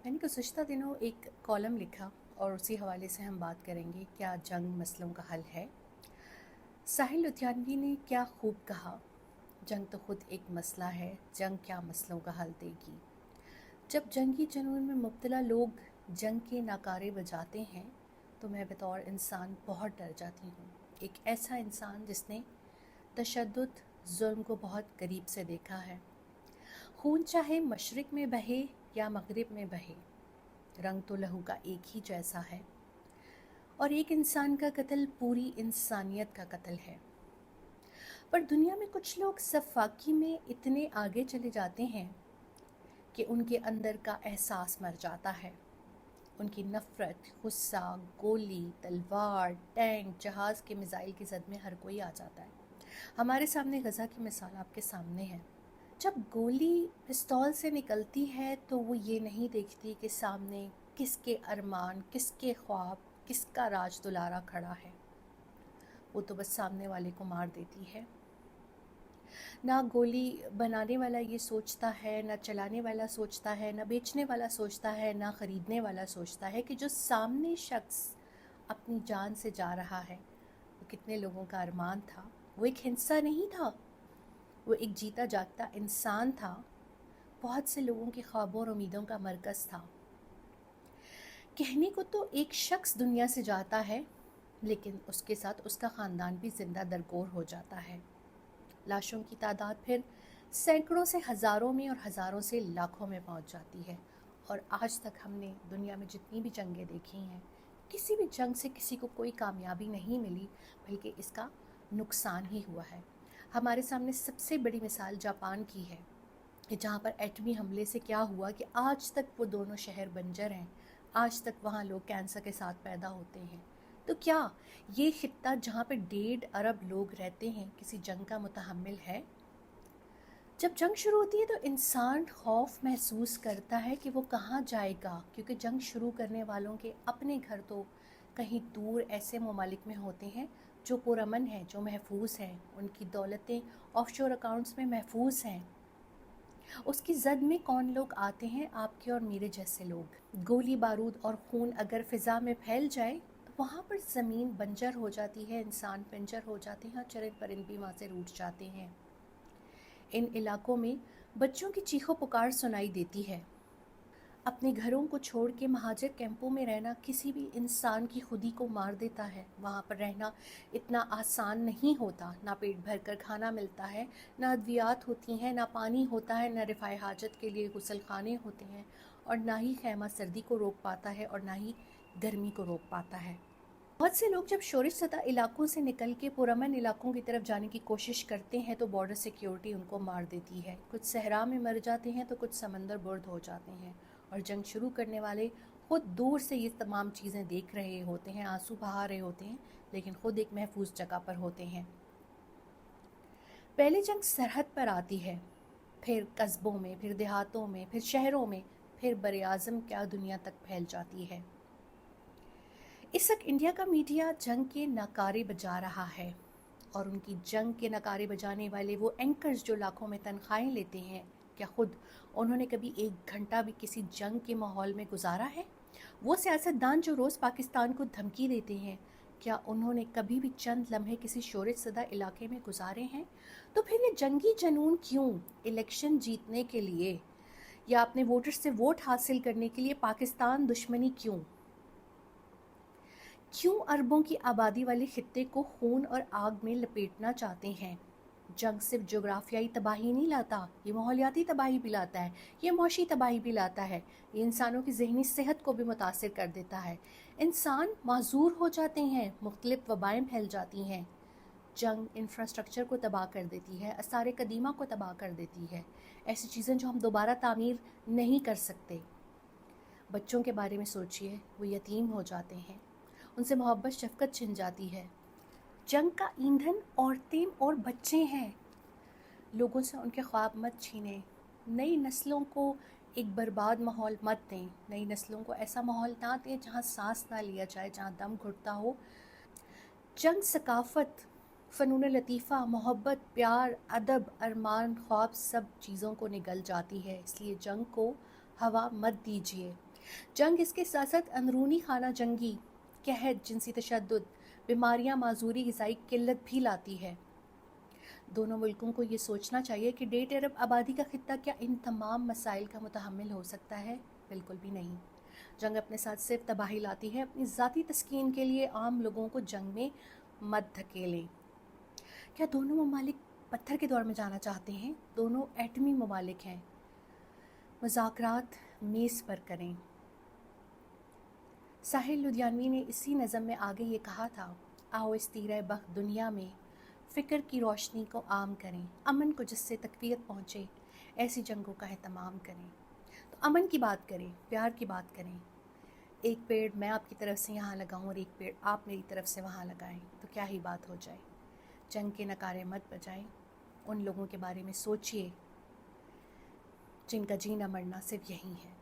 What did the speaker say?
मैंने गुज़िश्ता दिनों एक कॉलम लिखा और उसी हवाले से हम बात करेंगे, क्या जंग मसलों का हल है। साहिल लुधियानवी ने क्या खूब कहा, जंग तो खुद एक मसला है, जंग क्या मसलों का हल देगी। जब जंगी जुनून में मुब्तला लोग जंग के नाकारे बजाते हैं तो मैं बतौर इंसान बहुत डर जाती हूँ। एक ऐसा इंसान जिसने तशद्दुद, जुल्म को बहुत करीब से देखा है। खून चाहे मशरिक़ में बहे या मगरिब में बहे, रंग तो लहू का एक ही जैसा है और एक इंसान का कत्ल पूरी इंसानियत का कत्ल है। पर दुनिया में कुछ लोग सफाकी में इतने आगे चले जाते हैं कि उनके अंदर का एहसास मर जाता है। उनकी नफ़रत, गुस्सा, गोली, तलवार, टैंक, जहाज़ के मिसाइल की जद में हर कोई आ जाता है। हमारे सामने गज़ा की मिसाल आपके सामने है। जब गोली पिस्तौल से निकलती है तो वो ये नहीं देखती कि सामने किसके अरमान, किसके ख्वाब, किसका राज दुलारा खड़ा है। वो तो बस सामने वाले को मार देती है। ना गोली बनाने वाला ये सोचता है, ना चलाने वाला सोचता है, ना बेचने वाला सोचता है, ना ख़रीदने वाला सोचता है कि जो सामने शख्स अपनी जान से जा रहा है वो कितने लोगों का अरमान था। वो एक हिंसा नहीं था, वो एक जीता जागता इंसान था, बहुत से लोगों के ख्वाबों और उम्मीदों का मरकज़ था। कहने को तो एक शख्स दुनिया से जाता है, लेकिन उसके साथ उसका ख़ानदान भी ज़िंदा दरगोर हो जाता है। लाशों की तादाद फिर सैकड़ों से हज़ारों में और हज़ारों से लाखों में पहुंच जाती है। और आज तक हमने दुनिया में जितनी भी जंगें देखी हैं, किसी भी जंग से किसी को कोई कामयाबी नहीं मिली, बल्कि इसका नुकसान ही हुआ है। हमारे सामने सबसे बड़ी मिसाल जापान की है कि जहाँ पर एटमी हमले से क्या हुआ कि आज तक वो दोनों शहर बंजर हैं। आज तक वहाँ लोग कैंसर के साथ पैदा होते हैं। तो क्या ये खित्ता जहाँ पर 1.5 अरब लोग रहते हैं किसी जंग का मुतहम्मिल है? जब जंग शुरू होती है तो इंसान खौफ महसूस करता है कि वो कहाँ जाएगा, क्योंकि जंग शुरू करने वालों के अपने घर तो कहीं दूर ऐसे ममालिक में होते हैं जो पुरअमन हैं, जो महफूज हैं, उनकी दौलतें ऑफशोर अकाउंट्स में महफूज हैं। उसकी जद में कौन लोग आते हैं? आपके और मेरे जैसे लोग। गोली बारूद और खून अगर फ़िज़ा में फैल जाए तो वहाँ पर ज़मीन बंजर हो जाती है, इंसान पिंजर हो जाते हैं और चरिंद परिंद भी वहाँ से रूठ जाते हैं। इन इलाकों में बच्चों की चीखों पुकार सुनाई देती है। अपने घरों को छोड़ के महाजिर कैंपों में रहना किसी भी इंसान की खुदी को मार देता है। वहाँ पर रहना इतना आसान नहीं होता। ना पेट भर कर खाना मिलता है, ना अद्वियात होती हैं, ना पानी होता है, ना रिफ़ाए हाजत के लिए गुसल खाने होते हैं, और ना ही खैमा सर्दी को रोक पाता है और ना ही गर्मी को रोक पाता है। बहुत से लोग जब शोरिश ज़दा इलाकों से निकल के पुरअमन इलाकों की तरफ जाने की कोशिश करते हैं तो बॉर्डर सिक्योरिटी उनको मार देती है। कुछ सहरा में मर जाते हैं तो कुछ समंदर बुर्द हो जाते हैं। और जंग शुरू करने वाले खुद दूर से ये तमाम चीज़ें देख रहे होते हैं, आंसू बहा रहे होते हैं, लेकिन खुद एक महफूज जगह पर होते हैं। पहले जंग सरहद पर आती है, फिर कस्बों में, फिर देहातों में, फिर शहरों में, फिर बर-ए-आज़म क्या दुनिया तक फैल जाती है। इस वक्त इंडिया का मीडिया जंग के नकारे बजा रहा है, और उनकी जंग के नकारे बजाने वाले वो एंकर्स जो लाखों में तनख्वाहें लेते हैं, क्या खुद उन्होंने कभी 1 घंटा भी किसी जंग के माहौल में गुजारा है? वो सियासतदान जो रोज़ पाकिस्तान को धमकी देते हैं, क्या उन्होंने कभी भी चंद लम्हे किसी शोरिश ज़दा इलाके में गुजारे हैं? तो फिर ये जंगी जनून क्यों? इलेक्शन जीतने के लिए या अपने वोटर्स से वोट हासिल करने के लिए पाकिस्तान दुश्मनी क्यों? क्यों अरबों की आबादी वाले खित्ते को खून और आग में लपेटना चाहते हैं? जंग सिर्फ जोग्राफियाई तबाही नहीं लाता, ये माहौलियाती तबाही भी लाता है, ये मौशी तबाही भी लाता है, ये इंसानों की जहनी सेहत को भी मुतासिर कर देता है। इंसान माजूर हो जाते हैं, मुख्तलिफ वबाएँ फैल जाती हैं। जंग इंफ्रास्ट्रक्चर को तबाह कर देती है, आसार कदीमा को तबाह कर देती है, ऐसी चीज़ें जो हम दोबारा तामीर नहीं कर सकते। बच्चों के बारे में सोचिए, वो यतीम हो जाते हैं, उनसे मोहब्बत शफ़क़त छिन जाती है। जंग का ईंधन औरतें और बच्चे हैं। लोगों से उनके ख्वाब मत छीनें। नई नस्लों को एक बर्बाद माहौल मत दें। नई नस्लों को ऐसा माहौल ना दें जहाँ सांस ना लिया जाए, जहाँ दम घुटता हो। जंग सकाफ़त, फ़नून लतीफ़ा, मोहब्बत, प्यार, अदब, अरमान, ख्वाब सब चीज़ों को निगल जाती है। इसलिए जंग को हवा मत दीजिए। जंग इसके साथ साथ अंदरूनी खाना जंगी, कहत, जिनसी तशद्दुद, बीमारियां, माजूरी, ग़िज़ाई किल्लत भी लाती है। दोनों मुल्कों को ये सोचना चाहिए कि 1.5 अरब आबादी का खित्ता क्या इन तमाम मसाइल का मुतहम्मिल हो सकता है? बिल्कुल भी नहीं। जंग अपने साथ सिर्फ तबाही लाती है। अपनी ज़ाती तस्कीन के लिए आम लोगों को जंग में मत धकेलें। क्या दोनों ममालिक पत्थर के दौर में जाना चाहते हैं? दोनों एटमी ममालिक हैं। मुज़ाकरात मेज़ पर करें। साहिल लुधियानवी ने इसी नज़म में आगे ये कहा था, आओ इस तीरे बख्त दुनिया में फ़िक्र की रोशनी को आम करें, अमन को जिससे तकवीत पहुँचे, ऐसी जंगों का एहतमाम करें। तो अमन की बात करें, प्यार की बात करें। एक पेड़ मैं आपकी तरफ से यहाँ लगाऊं और एक पेड़ आप मेरी तरफ से वहाँ लगाएं, तो क्या ही बात हो जाए। जंग के नकारे मत बजाएं। उन लोगों के बारे में सोचिए जिनका जीना मरना सिर्फ यही है।